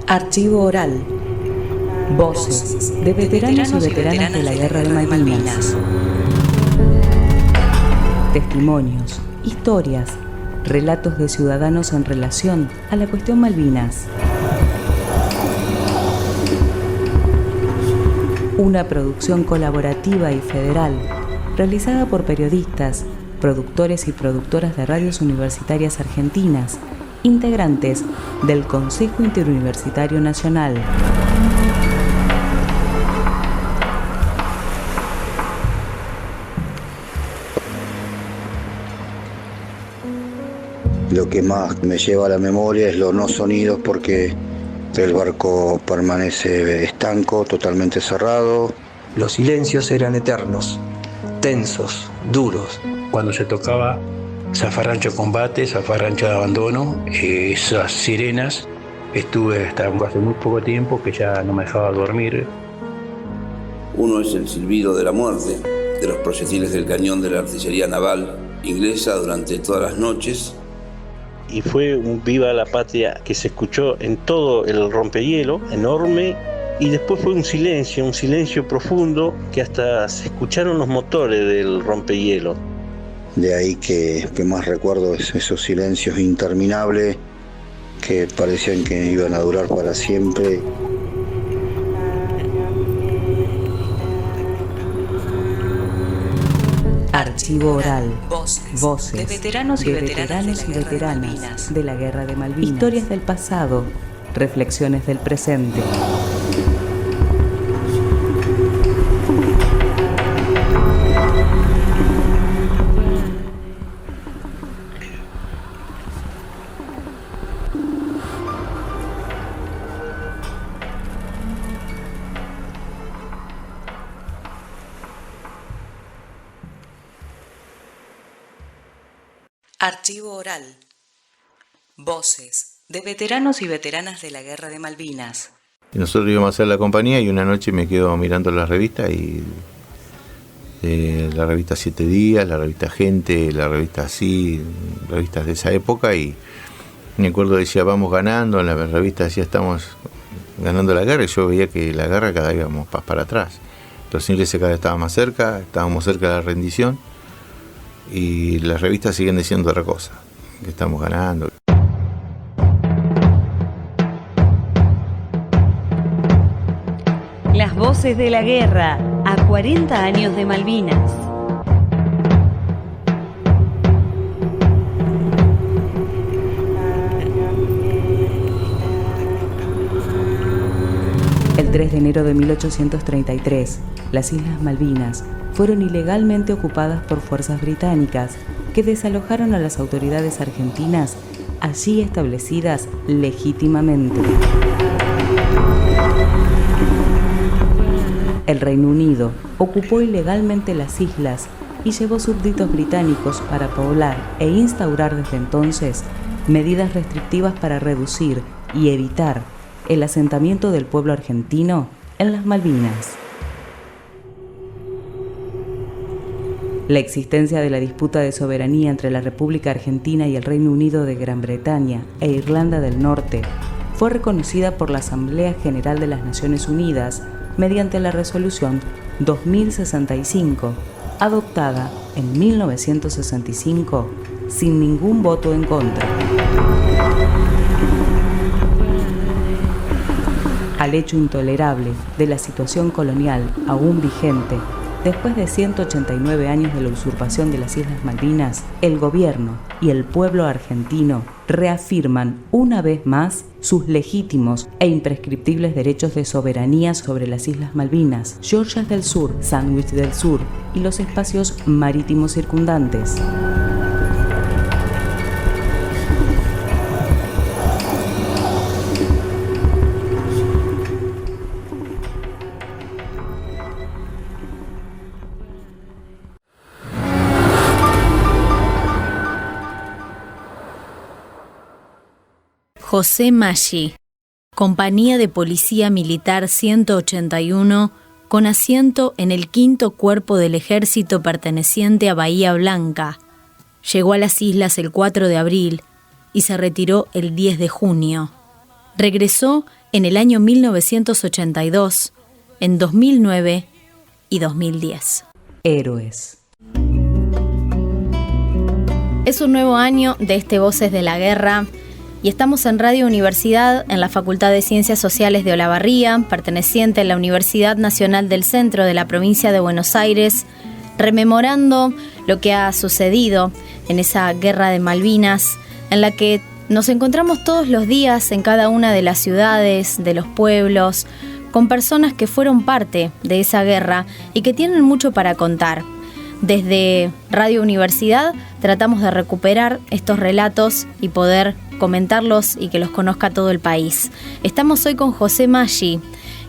Archivo oral. Voces de veteranos y veteranas de la Guerra de Malvinas. Testimonios, historias, relatos de ciudadanos en relación a la cuestión Malvinas. Una producción colaborativa y federal realizada por periodistas, productores y productoras de radios universitarias argentinas, integrantes del Consejo Interuniversitario Nacional. Lo que más me lleva a la memoria es los no sonidos, porque el barco permanece estanco, totalmente cerrado. Los silencios eran eternos, tensos, duros. Cuando se tocaba zafarrancho combate, zafarrancho de abandono, esas sirenas, estuve hasta hace muy poco tiempo que ya no me dejaba dormir. Uno es el silbido de la muerte, de los proyectiles del cañón de la artillería naval inglesa durante todas las noches. Y fue un viva la patria que se escuchó en todo el rompehielo, enorme, y después fue un silencio profundo, que hasta se escucharon los motores del rompehielo. De ahí que más recuerdo es esos silencios interminables que parecían que iban a durar para siempre. Archivo oral. Voces de veteranos y veteranas de la Guerra de Malvinas. Historias del pasado, reflexiones del presente. Archivo oral. Voces de veteranos y veteranas de la Guerra de Malvinas. Nosotros íbamos a hacer la compañía y una noche me quedo mirando la revista y la revista 7 Días, la revista Gente, la revista Así, revistas de esa época, y me acuerdo decía vamos ganando, en la revista decía estamos ganando la guerra, y yo veía que la guerra cada vez íbamos para atrás. Los ingleses cada vez estaban más cerca, estábamos cerca de la rendición. Y las revistas siguen diciendo otra cosa, que estamos ganando. Las voces de la guerra, a 40 años de Malvinas. El 3 de enero de 1833, las Islas Malvinas fueron ilegalmente ocupadas por fuerzas británicas que desalojaron a las autoridades argentinas allí establecidas legítimamente. El Reino Unido ocupó ilegalmente las islas y llevó súbditos británicos para poblar e instaurar desde entonces medidas restrictivas para reducir y evitar el asentamiento del pueblo argentino en las Malvinas. La existencia de la disputa de soberanía entre la República Argentina y el Reino Unido de Gran Bretaña e Irlanda del Norte fue reconocida por la Asamblea General de las Naciones Unidas mediante la Resolución 2065, adoptada en 1965 sin ningún voto en contra. Al hecho intolerable de la situación colonial aún vigente, después de 189 años de la usurpación de las Islas Malvinas, el gobierno y el pueblo argentino reafirman una vez más sus legítimos e imprescriptibles derechos de soberanía sobre las Islas Malvinas, Georgias del Sur, Sandwich del Sur y los espacios marítimos circundantes. José Maggi, Compañía de Policía Militar 181, con asiento en el 5º Cuerpo del Ejército perteneciente a Bahía Blanca. Llegó a las islas el 4 de abril y se retiró el 10 de junio. Regresó en el año 1982, en 2009 y 2010. Héroes. Es un nuevo año de este Voces de la Guerra y estamos en Radio Universidad, en la Facultad de Ciencias Sociales de Olavarría, perteneciente a la Universidad Nacional del Centro de la provincia de Buenos Aires, rememorando lo que ha sucedido en esa guerra de Malvinas, en la que nos encontramos todos los días en cada una de las ciudades, de los pueblos, con personas que fueron parte de esa guerra y que tienen mucho para contar. Desde Radio Universidad tratamos de recuperar estos relatos y poder comentarlos y que los conozca todo el país. Estamos hoy con José Maggi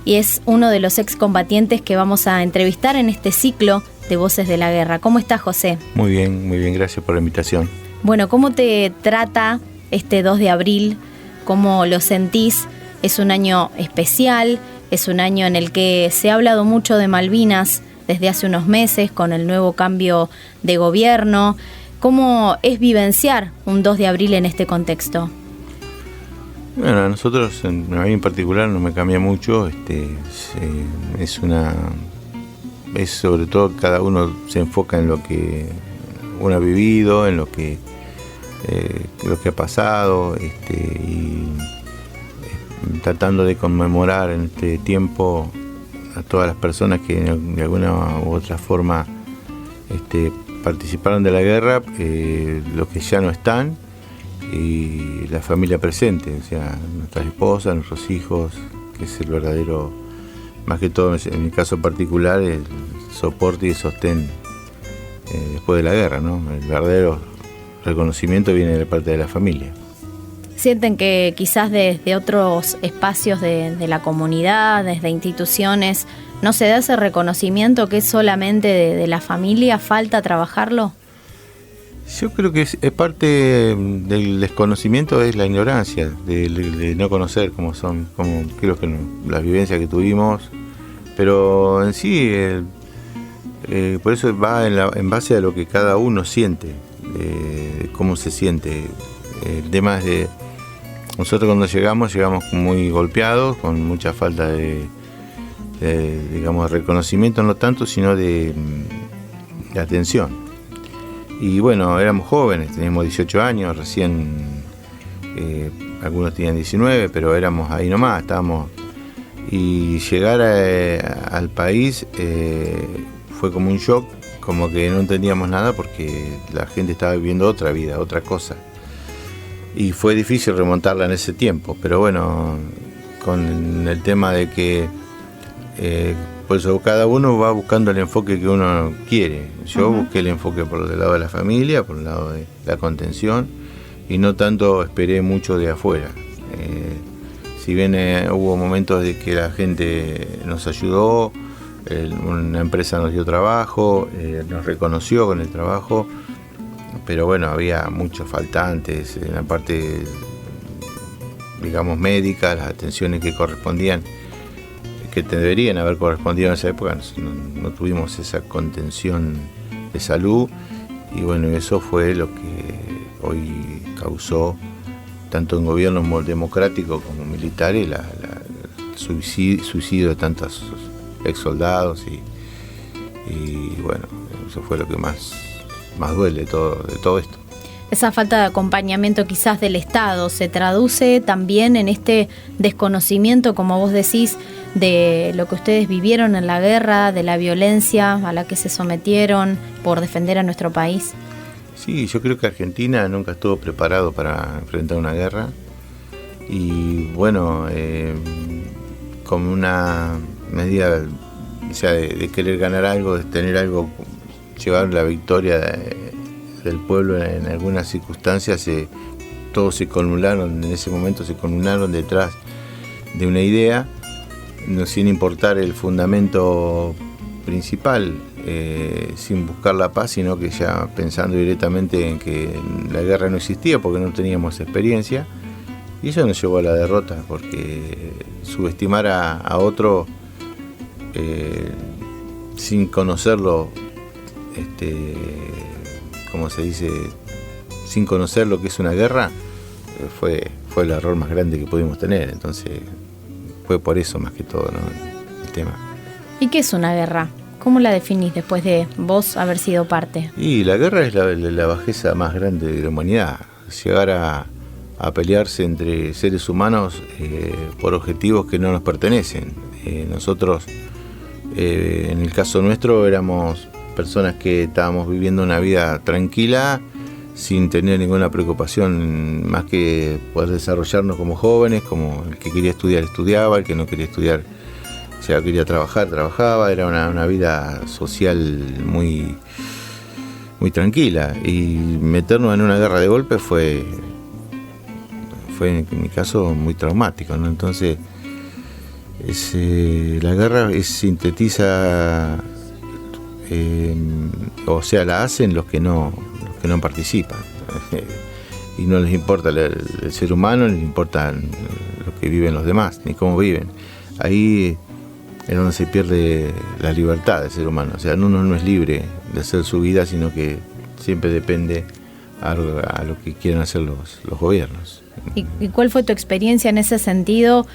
y es uno de los excombatientes que vamos a entrevistar en este ciclo de Voces de la Guerra. ¿Cómo estás, José? Muy bien, gracias por la invitación. Bueno, ¿cómo te trata este 2 de abril? ¿Cómo lo sentís? Es un año especial, es un año en el que se ha hablado mucho de Malvinas desde hace unos meses con el nuevo cambio de gobierno. ¿Cómo es vivenciar un 2 de abril en este contexto? Bueno, a nosotros, a mí en particular, no me cambia mucho. Es sobre todo cada uno se enfoca en lo que uno ha vivido, en lo que ha pasado, y tratando de conmemorar en este tiempo a todas las personas que de alguna u otra forma participaron de la guerra, los que ya no están y la familia presente, o sea, nuestras esposas, nuestros hijos, que es el verdadero, más que todo en mi caso particular, el soporte y el sostén después de la guerra, ¿no? El verdadero reconocimiento viene de parte de la familia. ¿Sienten que quizás desde otros espacios de la comunidad, desde instituciones, no se da ese reconocimiento que es solamente de la familia? ¿Falta trabajarlo? Yo creo que es parte del desconocimiento, es la ignorancia, de no conocer cómo son, creo que las vivencias que tuvimos, pero en sí, por eso va en base a lo que cada uno siente, cómo se siente. El tema es de nosotros cuando llegamos muy golpeados, con mucha falta de reconocimiento, no tanto, sino de atención. Y bueno, éramos jóvenes, teníamos 18 años, recién, algunos tenían 19, pero éramos ahí nomás, estábamos. Y llegar al país fue como un shock, como que no entendíamos nada porque la gente estaba viviendo otra vida, otra cosa. Y fue difícil remontarla en ese tiempo, pero bueno, con el tema de que por eso cada uno va buscando el enfoque que uno quiere. Yo busqué el enfoque por el lado de la familia, por el lado de la contención, y no tanto esperé mucho de afuera. Si bien hubo momentos de que la gente nos ayudó, una empresa nos dio trabajo, nos reconoció con el trabajo, pero bueno, había muchos faltantes en la parte, digamos, médica, las atenciones que correspondían, que deberían haber correspondido en esa época, no tuvimos esa contención de salud, y bueno, eso fue lo que hoy causó, tanto en gobiernos democráticos como militares, el suicidio de tantos ex soldados, y bueno, eso fue lo que más duele de todo esto. Esa falta de acompañamiento quizás del Estado se traduce también en este desconocimiento, como vos decís, de lo que ustedes vivieron en la guerra, de la violencia a la que se sometieron por defender a nuestro país. Sí, yo creo que Argentina nunca estuvo preparado para enfrentar una guerra, y bueno, como una medida, o sea, de querer ganar algo, de tener algo, llevar la victoria del pueblo en algunas circunstancias, todos se columnaron, en ese momento se columnaron detrás de una idea, no, sin importar el fundamento principal, sin buscar la paz, sino que ya pensando directamente en que la guerra no existía porque no teníamos experiencia, y eso nos llevó a la derrota, porque subestimar a otro sin conocerlo, como se dice, sin conocer lo que es una guerra, fue el error más grande que pudimos tener. Entonces fue por eso más que todo, ¿no? El tema. ¿Y qué es una guerra? ¿Cómo la definís después de vos haber sido parte? Y la guerra es la bajeza más grande de la humanidad. Llegar a pelearse entre seres humanos por objetivos que no nos pertenecen. Nosotros, en el caso nuestro, éramos personas que estábamos viviendo una vida tranquila, sin tener ninguna preocupación más que poder desarrollarnos como jóvenes, como el que quería estudiar estudiaba, el que no quería estudiar, o sea, quería trabajar, trabajaba. Era una vida social muy, muy tranquila, y meternos en una guerra de golpe fue en mi caso muy traumático, ¿no? Entonces la guerra sintetiza, o sea, la hacen los que no participan, y no les importa el ser humano, ni les importa lo que viven los demás, ni cómo viven. Ahí es donde se pierde la libertad del ser humano. O sea, uno no es libre de hacer su vida, sino que siempre depende a lo que quieren hacer los gobiernos. ¿Y cuál fue tu experiencia en ese sentido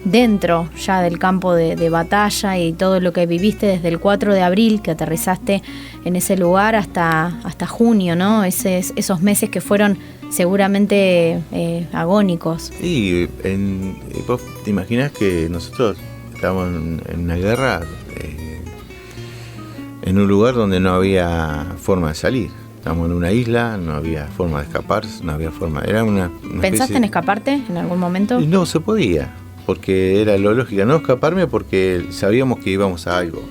dentro ya del campo de batalla y todo lo que viviste desde el 4 de abril que aterrizaste en ese lugar hasta junio, ¿no? Esos meses que fueron seguramente agónicos. Y vos te imaginás que nosotros estábamos en una guerra, en un lugar donde no había forma de salir. Estábamos en una isla, no había forma de escapar, no había forma. Era una ¿Pensaste en escaparte en algún momento? Y no se podía, porque era lo lógico, no escaparme, porque sabíamos que íbamos a algo,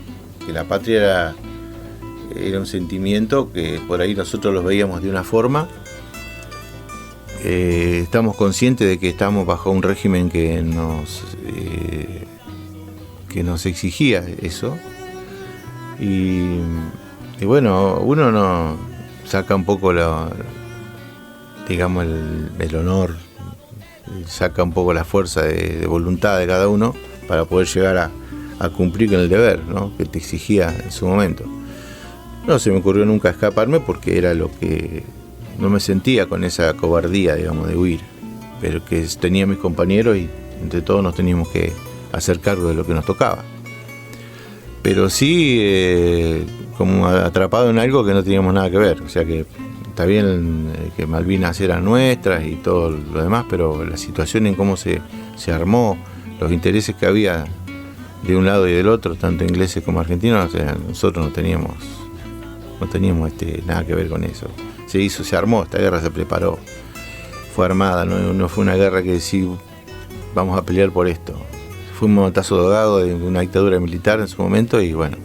que la patria era un sentimiento que por ahí nosotros los veíamos de una forma. Estamos conscientes de que estamos bajo un régimen que nos exigía eso, y bueno, uno no saca un poco digamos el honor, saca un poco la fuerza de voluntad de cada uno para poder llegar a cumplir con el deber, ¿no?, que te exigía en su momento. No se me ocurrió nunca escaparme, porque era lo que no me sentía con esa cobardía, digamos, de huir, pero que tenía mis compañeros y entre todos nos teníamos que hacer cargo de lo que nos tocaba. Pero sí, como atrapado en algo que no teníamos nada que ver. O sea, que está bien que Malvinas eran nuestras y todo lo demás, pero la situación en cómo se armó, los intereses que había de un lado y del otro, tanto ingleses como argentinos, o sea, nosotros no teníamos nada que ver con eso. Se armó, esta guerra se preparó, fue armada, no fue una guerra que sí, vamos a pelear por esto. Fue un manotazo de ahogado de una dictadura militar en su momento, y bueno,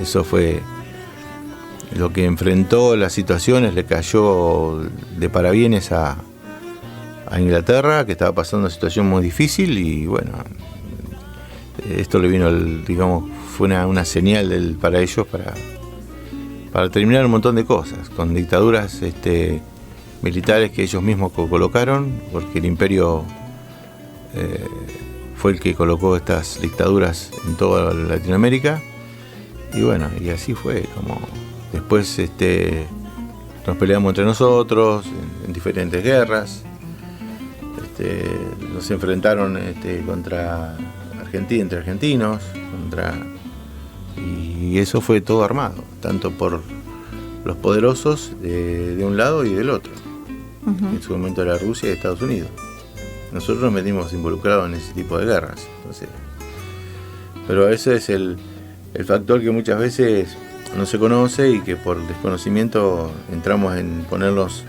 eso fue lo que enfrentó las situaciones, le cayó de parabienes a Inglaterra, que estaba pasando una situación muy difícil, y bueno, esto le vino, digamos, fue una señal para ellos para terminar un montón de cosas, con dictaduras militares que ellos mismos colocaron, porque el imperio fue el que colocó estas dictaduras en toda Latinoamérica. Y bueno, y así fue, como después nos peleamos entre nosotros en diferentes guerras. Nos enfrentaron contra Argentina, entre argentinos, y eso fue todo armado, tanto por los poderosos de un lado y del otro. Uh-huh. En su momento era Rusia y Estados Unidos. Nosotros nos metimos involucrados en ese tipo de guerras. Entonces, pero ese es el factor que muchas veces no se conoce, y que por desconocimiento entramos en ponerlos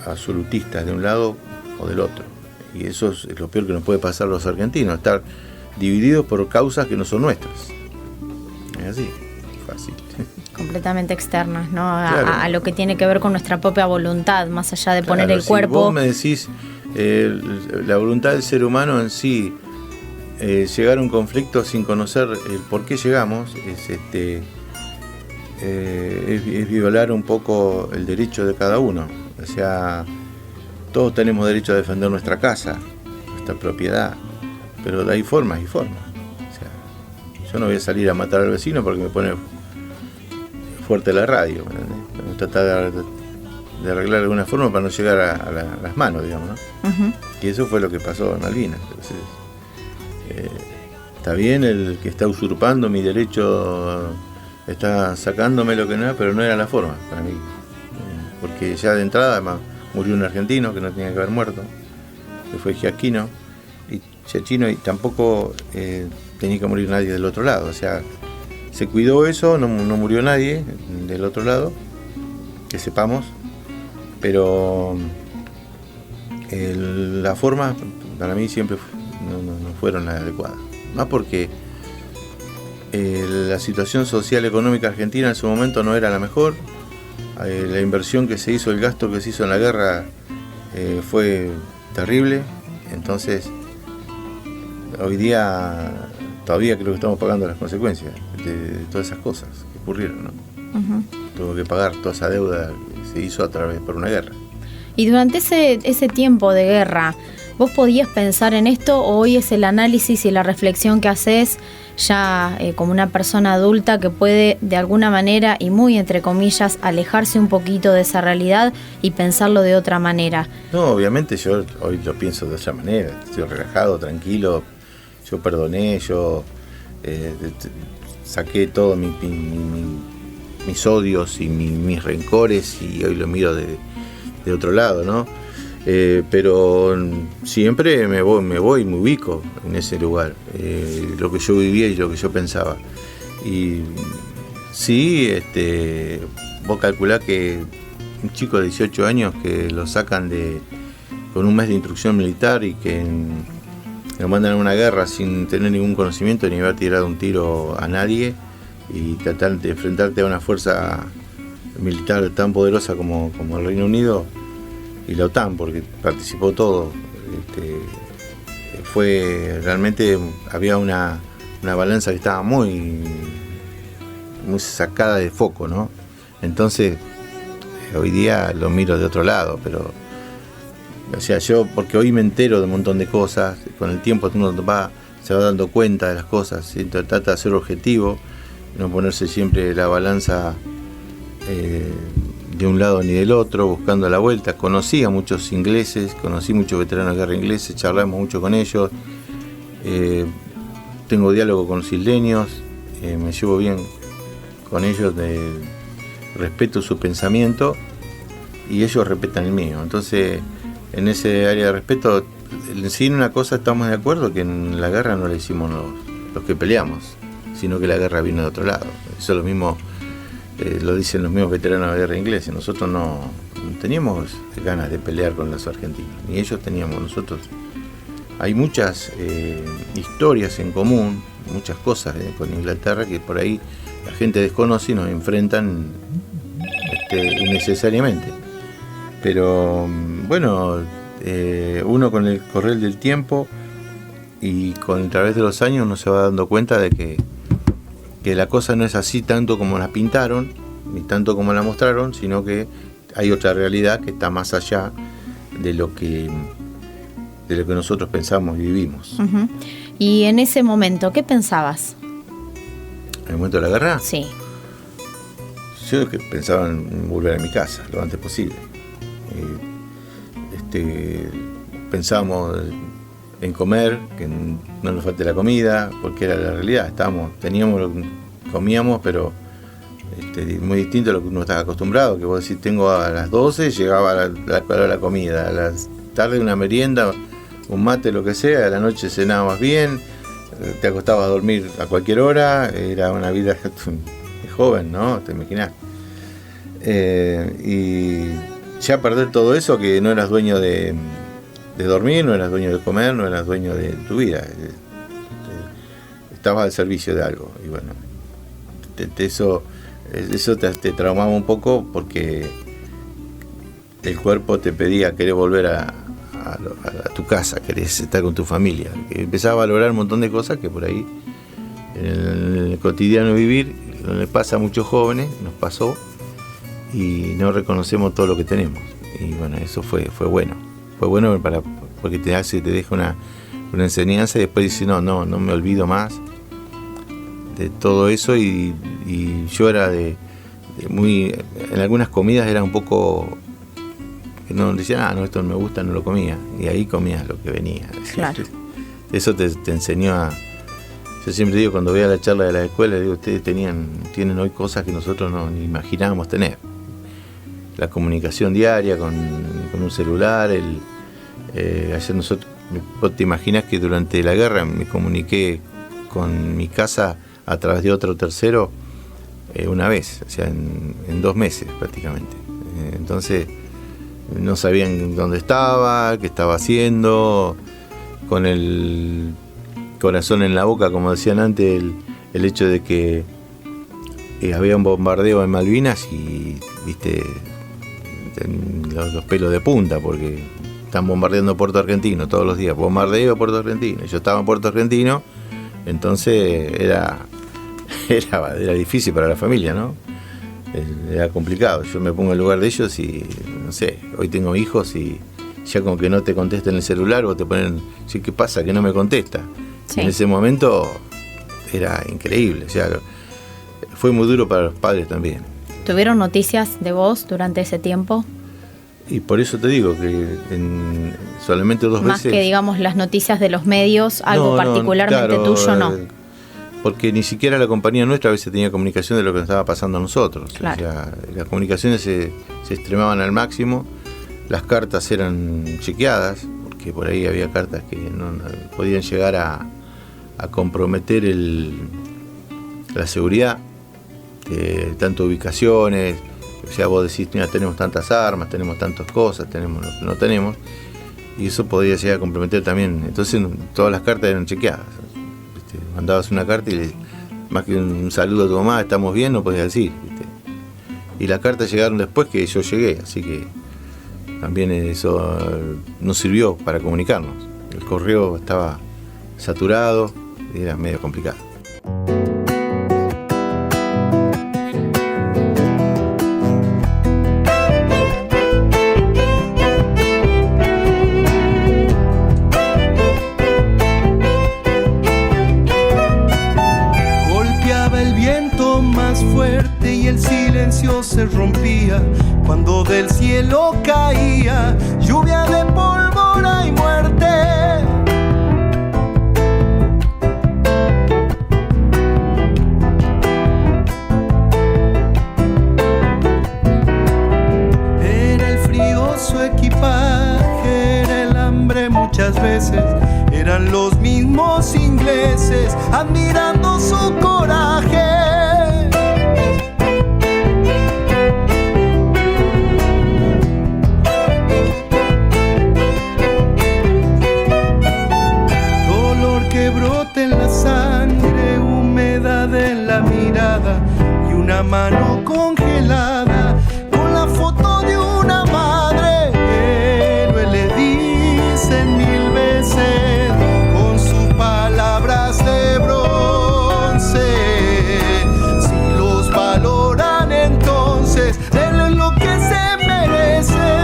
absolutistas de un lado o del otro. Y eso es lo peor que nos puede pasar a los argentinos, estar divididos por causas que no son nuestras. Es así, fácil. Completamente externas, ¿no? Claro. A lo que tiene que ver con nuestra propia voluntad, más allá de poner el cuerpo. Si vos me decís, la voluntad del ser humano en sí, llegar a un conflicto sin conocer el por qué llegamos, es violar un poco el derecho de cada uno. O sea, todos tenemos derecho a defender nuestra casa, nuestra propiedad, pero hay formas y formas. O sea, yo no voy a salir a matar al vecino porque me pone fuerte la radio, ¿me tratar de arreglar de alguna forma para no llegar a las manos, digamos, ¿no? Uh-huh. Y eso fue lo que pasó en Malvinas. Entonces, está bien el que está usurpando mi derecho, está sacándome lo que no era, pero no era la forma para mí. Porque ya de entrada además murió un argentino que no tenía que haber muerto, que fue Giacchino, y Giacchino, y tampoco tenía que morir nadie del otro lado. O sea, se cuidó eso, no murió nadie del otro lado, que sepamos, pero las formas para mí siempre no fueron las adecuadas. Más porque la situación social económica argentina en su momento no era la mejor. La inversión que se hizo, el gasto que se hizo en la guerra fue terrible. Entonces, hoy día todavía creo que estamos pagando las consecuencias de todas esas cosas que ocurrieron, ¿no? Uh-huh. Tuvo que pagar toda esa deuda que se hizo por una guerra. Y durante ese tiempo de guerra, ¿vos podías pensar en esto o hoy es el análisis y la reflexión que haces ya como una persona adulta que puede de alguna manera y muy entre comillas alejarse un poquito de esa realidad y pensarlo de otra manera? No, obviamente yo hoy lo pienso de otra manera, estoy relajado, tranquilo, yo perdoné, yo saqué todos mis odios y mis rencores y hoy lo miro de otro lado, ¿no? Pero siempre me voy, me ubico en ese lugar, lo que yo vivía y lo que yo pensaba. Y sí, vos calculás que un chico de 18 años que lo sacan con un mes de instrucción militar y que lo mandan a una guerra sin tener ningún conocimiento ni haber tirado un tiro a nadie y tratar de enfrentarte a una fuerza militar tan poderosa como el Reino Unido y la OTAN, porque participó todo, fue realmente, había una balanza que estaba muy sacada de foco, ¿no? Entonces hoy día lo miro de otro lado, pero o sea, yo, porque hoy me entero de un montón de cosas, con el tiempo uno se va dando cuenta de las cosas, ¿sí? Trata de ser objetivo, no ponerse siempre la balanza de un lado ni del otro, buscando la vuelta. Conocí a muchos ingleses, conocí muchos veteranos de guerra ingleses, charlamos mucho con ellos, tengo diálogo con los isleños, me llevo bien con ellos, respeto su pensamiento y ellos respetan el mío. Entonces, en ese área de respeto, sí, en una cosa estamos de acuerdo, que en la guerra no la hicimos los que peleamos, sino que la guerra vino de otro lado. Eso es lo mismo. Lo dicen los mismos veteranos de la guerra inglesa. Nosotros no teníamos ganas de pelear con los argentinos, ni ellos teníamos nosotros. Hay muchas historias en común, muchas cosas con Inglaterra que por ahí la gente desconoce y nos enfrentan innecesariamente. Pero bueno, uno con el correr del tiempo y a través de los años uno se va dando cuenta de que la cosa no es así tanto como la pintaron, ni tanto como la mostraron, sino que hay otra realidad que está más allá de lo que nosotros pensamos y vivimos. Uh-huh. Y en ese momento, ¿qué pensabas? ¿En el momento de la guerra? Sí. Yo pensaba en volver a mi casa lo antes posible. Pensábamos en comer, que no nos falte la comida, porque era la realidad. Teníamos lo que comíamos, pero muy distinto a lo que uno estaba acostumbrado, que vos decís, tengo a las 12, llegaba a la hora de la comida, a las tarde una merienda, un mate, lo que sea, a la noche cenabas bien, te acostabas a dormir a cualquier hora, era una vida joven, ¿no? Te imaginás. Y ya perder todo eso, que no eras dueño de dormir, no eras dueño de comer, no eras dueño de tu vida, estabas al servicio de algo. Y bueno, eso te traumaba un poco, porque el cuerpo te pedía querer volver a tu casa, querés estar con tu familia, que empezaba a valorar un montón de cosas que por ahí en el cotidiano vivir, donde pasa a muchos jóvenes, nos pasó, y no reconocemos todo lo que tenemos. Y bueno, eso fue bueno. Fue bueno porque te deja una enseñanza, y después dices, no me olvido más de todo eso. Y yo era de muy, en algunas comidas era un poco, que no decía, no, esto no me gusta, no lo comía, y ahí comías lo que venía. Claro. Eso te enseñó Yo siempre digo, cuando voy a la charla de la escuela, digo, ustedes tienen hoy cosas que nosotros no ni imaginábamos tener. La comunicación diaria con un celular, ayer nosotros, vos te imaginás que durante la guerra me comuniqué con mi casa a través de otro tercero una vez, o sea, en 2 meses prácticamente. Entonces no sabían dónde estaba, qué estaba haciendo, con el corazón en la boca, como decían antes, el hecho de que había un bombardeo en Malvinas y, viste, los pelos de punta, porque están bombardeando Puerto Argentino todos los días, bombardeo Puerto Argentino. Yo estaba en Puerto Argentino, entonces era difícil para la familia, ¿no? Era complicado. Yo me pongo en el lugar de ellos y, no sé, hoy tengo hijos y ya como que no te contestan el celular o te ponen, sí, ¿qué pasa? Que no me contesta. Sí. En ese momento era increíble, o sea, fue muy duro para los padres también. ¿Tuvieron noticias de vos durante ese tiempo? Y por eso te digo que solamente 2 veces... Más que, digamos, las noticias de los medios, algo particularmente claro, tuyo, no. Porque ni siquiera la compañía nuestra a veces tenía comunicación de lo que nos estaba pasando a nosotros. Claro. O sea, las comunicaciones se extremaban al máximo, las cartas eran chequeadas, porque por ahí había cartas que no podían llegar a comprometer la seguridad de tantas ubicaciones. O sea, vos decís, mira, tenemos tantas armas, tenemos tantas cosas, tenemos lo que no tenemos, y eso podía llegar a comprometer también. Entonces todas las cartas eran chequeadas. ¿Viste? Mandabas una carta y más que un saludo a tu mamá, estamos bien, no podías decir, ¿viste? Y las cartas llegaron después que yo llegué, así que también eso nos sirvió para comunicarnos. El correo estaba saturado y era medio complicado. Se rompía cuando del cielo caía lluvia de pólvora y muerte. Era el frío su equipaje, era el hambre muchas veces, eran los mismos ingleses admirando su coraje. Y una mano congelada con la foto de una madre. Héroe le dicen 1000 veces con sus palabras de bronce. Si los valoran entonces, denle lo que se merece.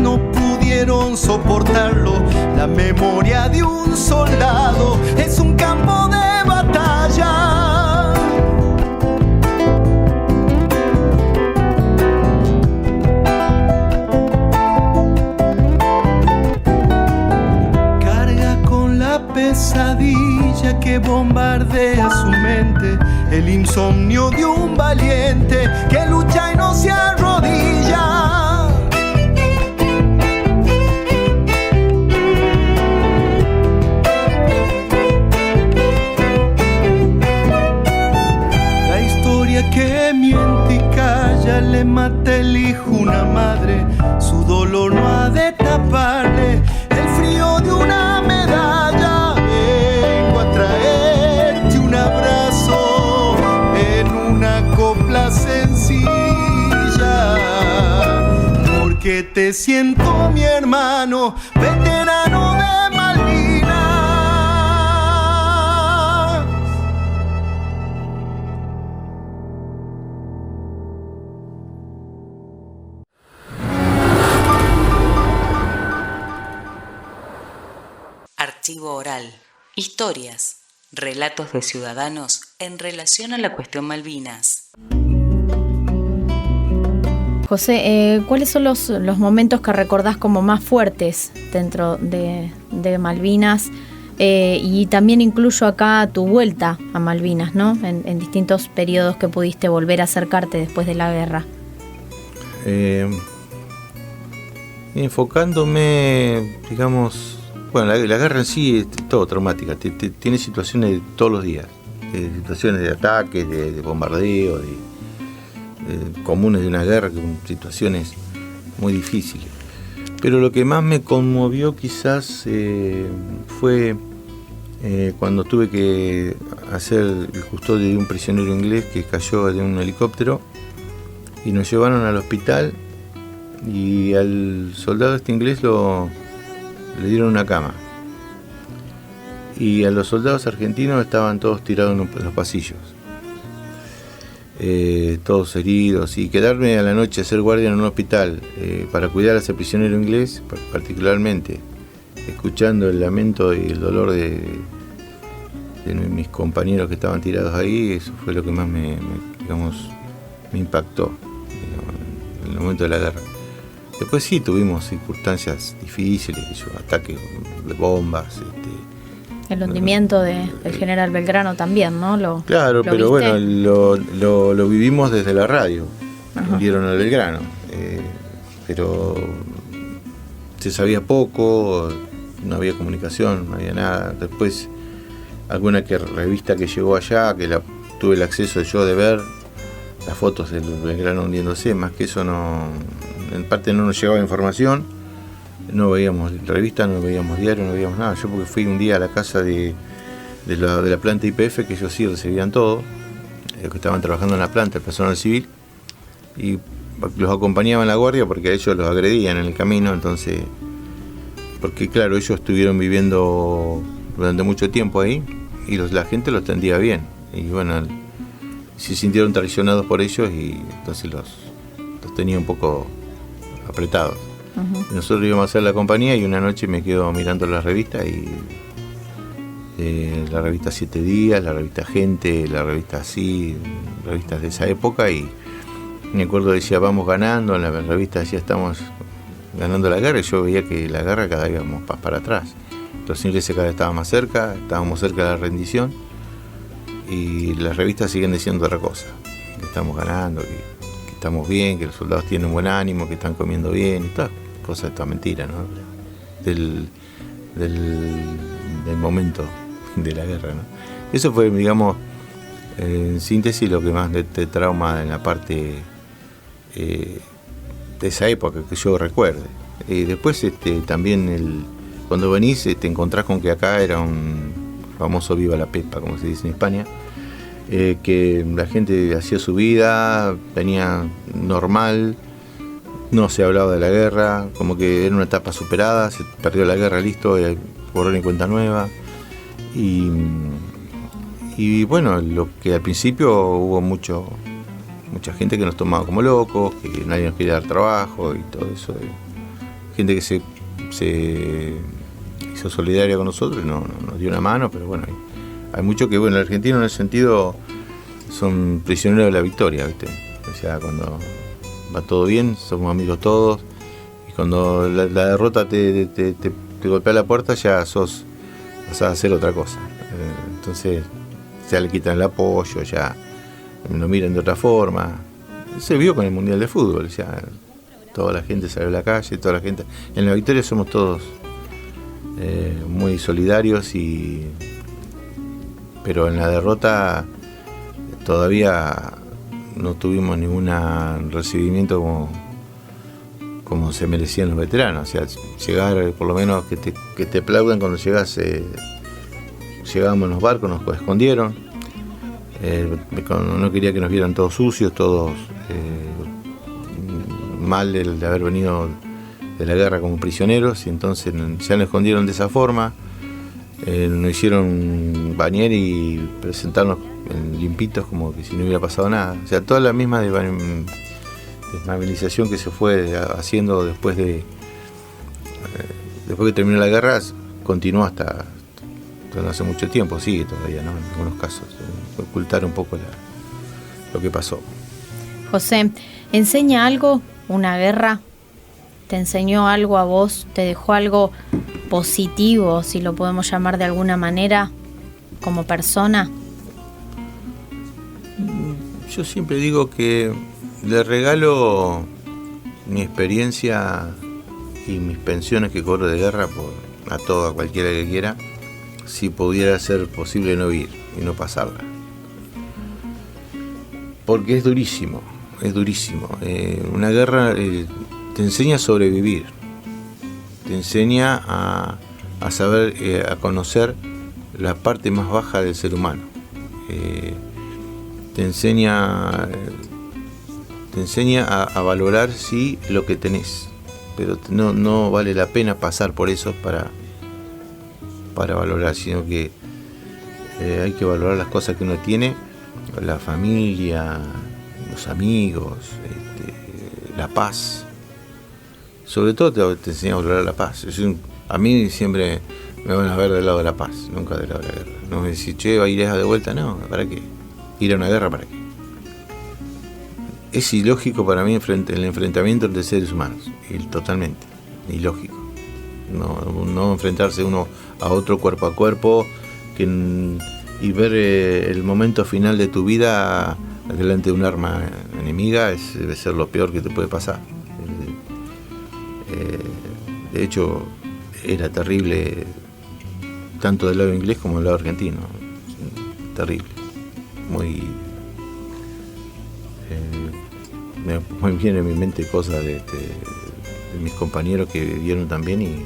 No pudieron soportarlo. La memoria de un soldado es un campo de batalla. Carga con la pesadilla que bombardea su mente, el insomnio de un valiente que lucha y no se arrodilla. Que miente y calla, le mata el hijo una madre, su dolor no ha de taparle el frío de una medalla. Vengo a traerte un abrazo en una copla sencilla, porque te siento mi hermano, veterano de Malvinas. Archivo oral. Historias, relatos de ciudadanos en relación a la cuestión Malvinas. José, ¿cuáles son los momentos que recordás como más fuertes dentro de Malvinas? Y también incluyo acá tu vuelta a Malvinas, ¿no? En distintos periodos que pudiste volver a acercarte después de la guerra. Enfocándome, digamos, bueno, la guerra en sí es todo traumática, tiene situaciones de todos los días, situaciones de ataques, de bombardeo, comunes de una guerra, con situaciones muy difíciles. Pero lo que más me conmovió quizás fue cuando tuve que hacer el custodio de un prisionero inglés que cayó de un helicóptero y nos llevaron al hospital y al soldado inglés le dieron una cama. Y a los soldados argentinos estaban todos tirados en los pasillos. Todos heridos, y quedarme a la noche a ser guardia en un hospital para cuidar a ese prisionero inglés, particularmente escuchando el lamento y el dolor de mis compañeros que estaban tirados ahí, eso fue lo que más me impactó, digamos, en el momento de la guerra. Después sí tuvimos circunstancias difíciles, ataques de bombas, el hundimiento del general Belgrano también, ¿no? Claro, pero ¿viste? Bueno, lo vivimos desde la radio. Hundieron al Belgrano, pero se sabía poco, no había comunicación, no había nada. Después alguna revista que llegó allá, que tuve el acceso yo de ver las fotos del Belgrano hundiéndose, más que eso en parte no nos llegaba información. No veíamos revistas, no veíamos diarios, no veíamos nada. Yo porque fui un día a la casa de la planta YPF, que ellos sí recibían todo, que estaban trabajando en la planta, el personal civil, y los acompañaba en la guardia porque a ellos los agredían en el camino, entonces, porque claro, ellos estuvieron viviendo durante mucho tiempo ahí y la gente los atendía bien, y bueno, se sintieron traicionados por ellos y entonces los tenía un poco apretados. Nosotros íbamos a hacer la compañía y una noche me quedo mirando las revistas y la revista 7 Días, la revista Gente, la revista Así, revistas de esa época, y me acuerdo decía vamos ganando, en la revista decía estamos ganando la guerra, y yo veía que la guerra cada vez íbamos para atrás, los ingleses cada vez estaban más cerca, estábamos cerca de la rendición, y las revistas siguen diciendo otra cosa, que estamos ganando, que estamos bien, que los soldados tienen buen ánimo, que están comiendo bien y todas cosas, toda mentira, ¿no? Del momento de la guerra, ¿no? Eso fue, digamos, en síntesis lo que más te trauma en la parte de esa época que yo recuerde. Después también cuando venís te encontrás con que acá era un famoso viva la Pepa, como se dice en España, que la gente hacía su vida, venía normal, no se hablaba de la guerra, como que era una etapa superada, se perdió la guerra, listo, borrón y cuenta nueva. Y bueno, lo que al principio hubo mucha gente que nos tomaba como locos, que nadie nos quería dar trabajo y todo eso, gente que se hizo solidaria con nosotros y nos dio una mano, pero bueno, hay muchos que, bueno, el argentino en ese sentido son prisioneros de la victoria, ¿viste? O sea, cuando va todo bien, somos amigos todos, y cuando la derrota te golpea la puerta, ya vas a hacer otra cosa. Entonces ya le quitan el apoyo, ya lo miran de otra forma. Se vio con el Mundial de Fútbol, ya toda la gente salió a la calle, toda la gente. En la victoria somos todos muy solidarios, pero en la derrota todavía no tuvimos ningún recibimiento como se merecían los veteranos. O sea, llegar, por lo menos que te aplaudan cuando llegas. Llegábamos en los barcos, nos escondieron. No quería que nos vieran todos sucios, todos mal de haber venido de la guerra como prisioneros, y entonces ya nos escondieron de esa forma. Nos hicieron bañar y presentarnos limpitos como que si no hubiera pasado nada. O sea, toda la misma desmovilización que se fue haciendo después que terminó la guerra continuó hasta esto no hace mucho tiempo, sigue todavía, ¿no? En algunos casos, ocultar un poco lo que pasó. José, ¿enseña algo una guerra? ¿Te enseñó algo a vos? ¿Te dejó algo positivo, si lo podemos llamar de alguna manera, como persona? Yo siempre digo que le regalo mi experiencia y mis pensiones que cobro de guerra a cualquiera que quiera, si pudiera ser posible no ir y no pasarla. Porque es durísimo. Una guerra te enseña a sobrevivir, te enseña a saber, a conocer la parte más baja del ser humano. Te enseña a valorar sí lo que tenés, pero no vale la pena pasar por eso para valorar, sino que hay que valorar las cosas que uno tiene, la familia, los amigos, la paz. Sobre todo te enseña a valorar la paz. A mí siempre me van a ver del lado de la paz, nunca del lado de la guerra. No me decís, che, ¿va a ir de vuelta? No, ¿para qué? ¿Ir a una guerra para qué? Es ilógico para mí el enfrentamiento entre seres humanos, totalmente ilógico. No enfrentarse uno a otro cuerpo a cuerpo y ver el momento final de tu vida delante de un arma enemiga debe ser lo peor que te puede pasar. De hecho, era terrible tanto del lado inglés como del lado argentino. Terrible. Me vienen en mi mente cosas de mis compañeros que vivieron también y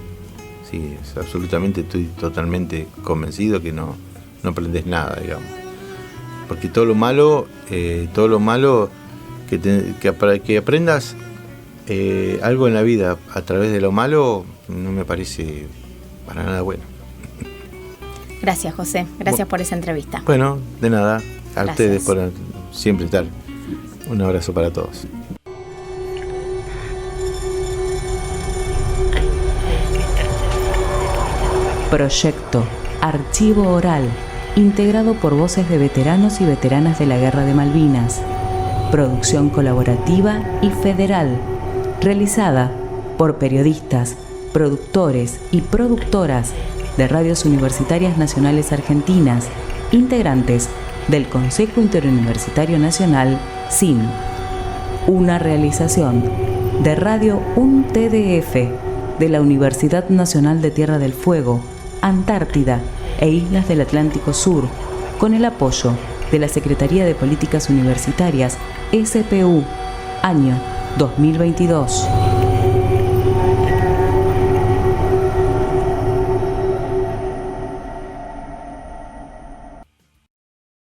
sí, absolutamente estoy totalmente convencido que no aprendes nada, digamos. Porque todo lo malo para que aprendas algo en la vida a través de lo malo no me parece para nada bueno. Gracias, José. Gracias por esa entrevista. Bueno, de nada. A Gracias. Ustedes por siempre estar. Un abrazo para todos. Proyecto Archivo Oral, integrado por voces de veteranos y veteranas de la Guerra de Malvinas. Producción colaborativa y federal, realizada por periodistas, productores y productoras de radios universitarias nacionales argentinas, integrantes del Consejo Interuniversitario Nacional, SIN. Una realización de Radio UNTDF de la Universidad Nacional de Tierra del Fuego, Antártida e Islas del Atlántico Sur, con el apoyo de la Secretaría de Políticas Universitarias, SPU, año 2022.